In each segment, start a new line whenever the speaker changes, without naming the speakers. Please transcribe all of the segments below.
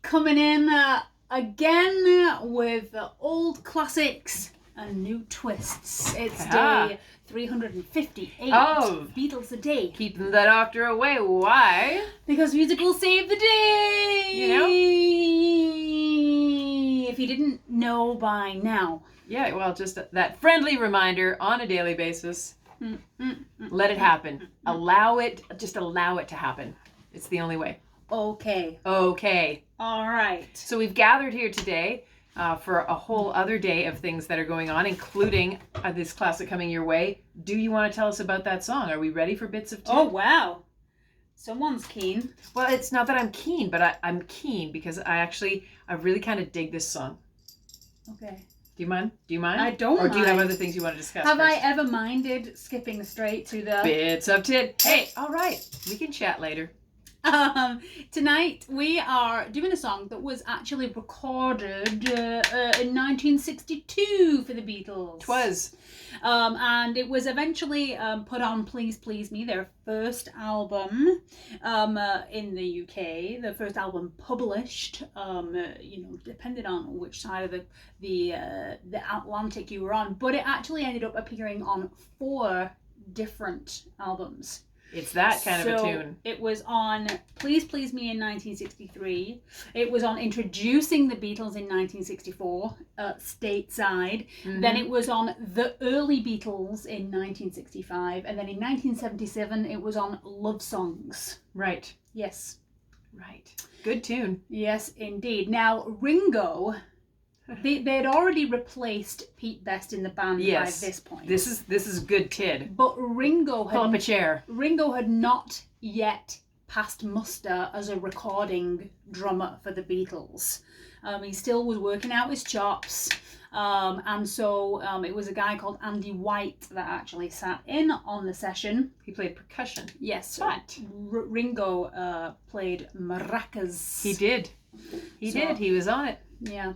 coming in again with old classics and new twists. It's day 358
of
Beatles-a-Day.
Keeping the Doctor Away. Why?
Because musicals save the day!
You know?
If you didn't know by now.
Yeah, well, just that friendly reminder on a daily basis. Let it happen. Allow it to happen. It's the only way.
Okay.
All
right.
So we've gathered here today for a whole other day of things that are going on, including this classic coming your way. Do you want to tell us about that song? Are we ready for bits of tea?
Oh, wow. Someone's keen.
Well, it's not that I'm keen, but I'm keen because I really kind of dig this song.
Okay.
Do you mind?
I don't mind.
Or do you have other things you want to discuss
Have
first?
I ever minded skipping straight to the...
Bits of tit. Hey, all right. We can chat later.
Tonight we are doing a song that was actually recorded in 1962 for the Beatles.
'Twas.
And it was eventually put on Please Please Me, their first album in the UK, the first album published, depending on which side of the Atlantic you were on, but it actually ended up appearing on 4 different albums.
It's that kind of a tune.
It was on Please Please Me in 1963. It was on Introducing the Beatles in 1964, stateside.
Mm-hmm.
Then it was on The Early Beatles in 1965. And then in 1977, it was on Love Songs.
Right.
Yes.
Right. Good tune.
Yes, indeed. Now, Ringo... They'd already replaced Pete Best in the band by this point.
This is good tid.
But Ringo
Pull up a chair.
Ringo had not yet passed muster as a recording drummer for the Beatles. He still was working out his chops. And so it was a guy called Andy White that actually sat in on the session.
He played percussion.
Yes.
But
Ringo played maracas.
He did. He did. He was on it.
Yeah.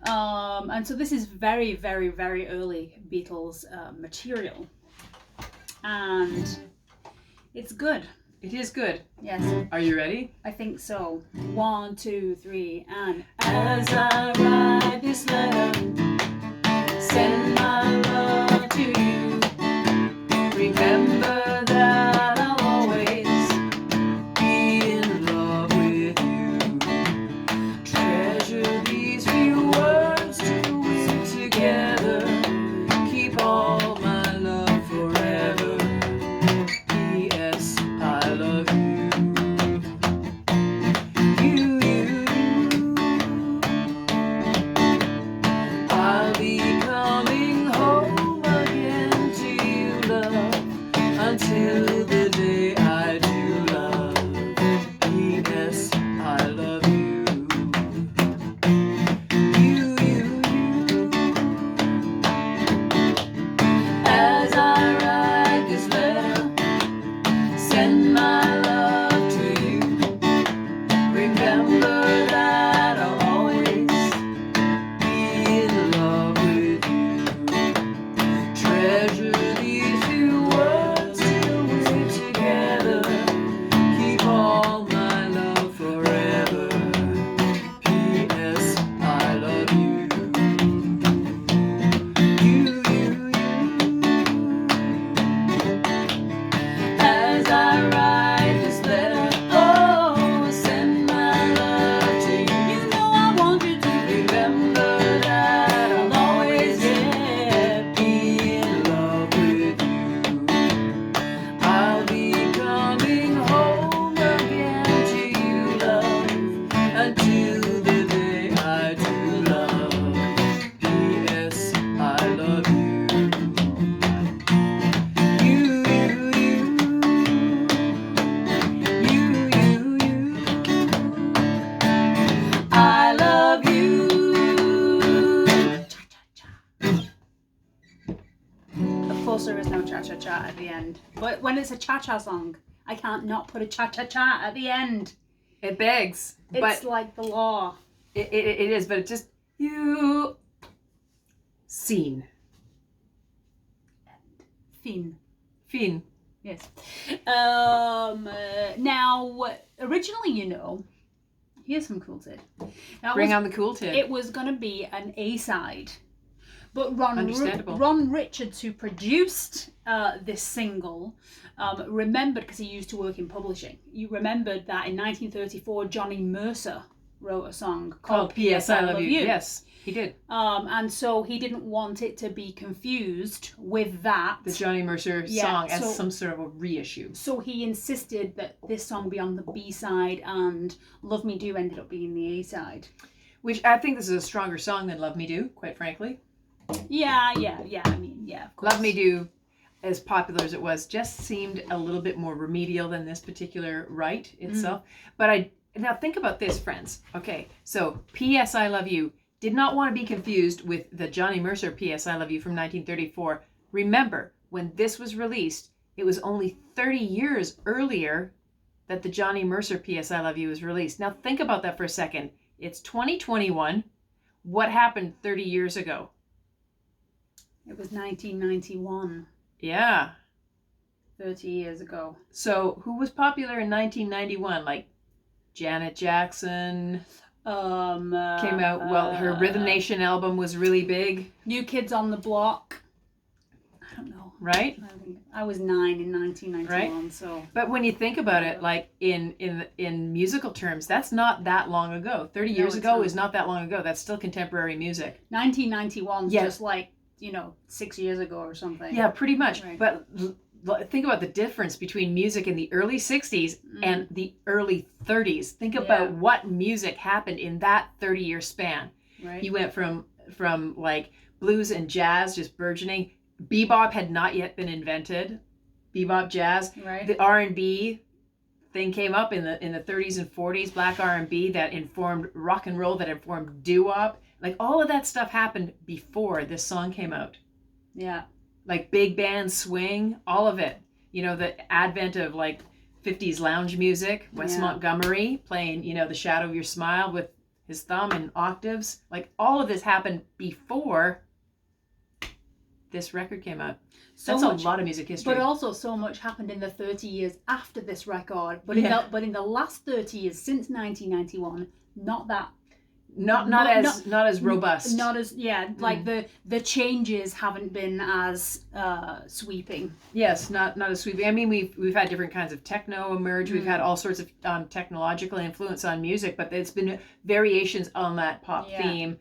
And so this is very, very, very early Beatles material. And it's good.
It is good.
Yes.
Are you ready?
I think so. 1, 2, 3, and as I write this letter, send my love to you. Remember that I'll always be in love with you. Treasure these few words to put together. Keep all my love forever. P.S. I love you. I'll be coming home again to you, love, until the day I do love. P.S. I love you. As I write this letter, send my love to you. Remember that I'll always be in love with you. Treasure these few words till we're together. Keep all my love forever. P.S. I love you. As I write this letter, oh, send my love to you. You know I want you to remember that I'll always be in love with you. I'll be coming home again to you, love, until the day I do love. P.S. I love you. I love you. Cha-cha-cha. Of course there is no cha-cha-cha at the end. But when it's a cha-cha song, I can't not put a cha-cha-cha at the end.
It begs.
It's like the law.
It is, but it just... You... Scene.
Fin.
Yes.
Now, originally, Here's some Cool Tid.
Bring on the Cool Tid.
It was going to be an A-side. But
Understandable.
Ron Richards, who produced this single, remembered, because he used to work in publishing, you remembered that in 1934, Johnny Mercer wrote a song called P.S. I Love You.
Yes, he did.
And so he didn't want it to be confused with that.
The Johnny Mercer song as some sort of a reissue.
So he insisted that this song be on the B-side, and Love Me Do ended up being the A-side.
Which I think this is a stronger song than Love Me Do, quite frankly.
Yeah. I mean, yeah, of course.
Love Me Do, as popular as it was, just seemed a little bit more remedial than this particular right itself. But now think about this, friends. Okay, so P.S. I Love You did not want to be confused with the Johnny Mercer P.S. I Love You from 1934. Remember, when this was released, it was only 30 years earlier that the Johnny Mercer P.S. I Love You was released. Now think about that for a second. It's 2021. What happened 30 years ago?
It was 1991.
Yeah.
30 years ago.
So who was popular in 1991? Like Janet Jackson came out. Well, her Rhythm Nation album was really big.
New Kids on the Block. I don't know.
Right?
I was 9 in 1991, right? So.
But when you think about it, like in musical terms, that's not that long ago. 30 years ago is not that long ago. That's still contemporary music.
1991 is just like, 6 years ago or something.
Yeah, pretty much.
Right.
But think about the difference between music in the early 60s and the early 30s. Think about what music happened in that 30-year span.
Right.
You went from like blues and jazz just burgeoning. Bebop had not yet been invented. Bebop jazz.
Right.
The R&B thing came up in the 30s and 40s, black R&B that informed rock and roll, that informed doo-wop. Like all of that stuff happened before this song came out.
Yeah.
Like big band swing, all of it. The advent of like 50s lounge music, Wes Montgomery playing, The Shadow of Your Smile with his thumb in octaves. Like all of this happened before this record came out. That's a lot of music history.
But also so much happened in the 30 years after this record. But in the last 30 years since 1991, not that.
Not as robust.
Not as like the changes haven't been as sweeping.
Yes, not as sweeping. I mean, we've had different kinds of techno emerge. We've had all sorts of technological influence on music, but there's been variations on that pop theme.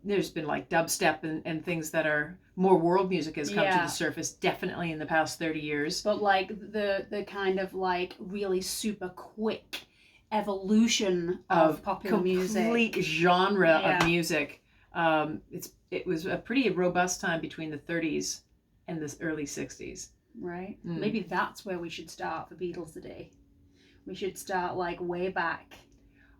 There's been like dubstep and things that are more world music has come to the surface, definitely in the past 30 years.
But like the kind of like really super quick evolution of popular music,
complete genre of music. It was a pretty robust time between the 30s and the early 60s.
Right. Maybe that's where we should start for Beatles-a-Day. We should start like way back.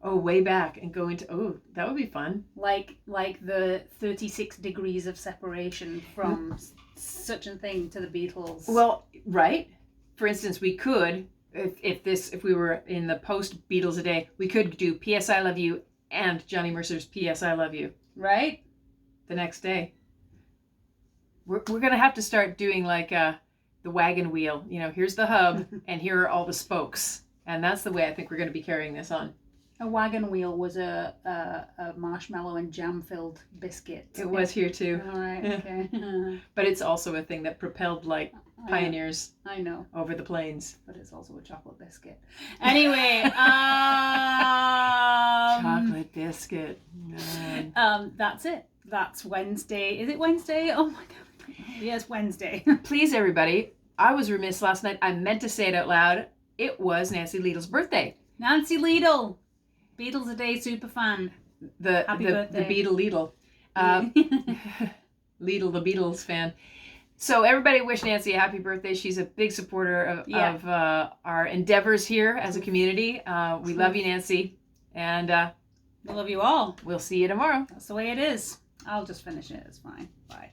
Oh, way back and go into that would be fun.
Like the 36 degrees of separation from such a thing to the Beatles.
Well, right. For instance, we could. If we were in the post Beatles-a-Day, we could do P.S. I Love You and Johnny Mercer's P.S. I Love You.
Right?
The next day. We're going to have to start doing like the wagon wheel. Here's the hub and here are all the spokes. And that's the way I think we're going to be carrying this on.
A wagon wheel was a marshmallow and jam-filled biscuit.
It was here too.
All right, okay.
But it's also a thing that propelled like pioneers.
I know.
Over the plains.
But it's also a chocolate biscuit. Anyway,
chocolate biscuit.
That's it. That's Wednesday. Is it Wednesday? Oh my God. Yes, Wednesday.
Please, everybody. I was remiss last night. I meant to say it out loud. It was Nancy Lidl's birthday.
Nancy Lidl. Beatles-a-Day super fan. Happy birthday.
The Lidl. Lidl, the Beatles fan. So everybody wish Nancy a happy birthday. She's a big supporter of our endeavors here as a community. We love you, Nancy. And
we love you all.
We'll see you tomorrow.
That's the way it is. I'll just finish it. It's fine. Bye.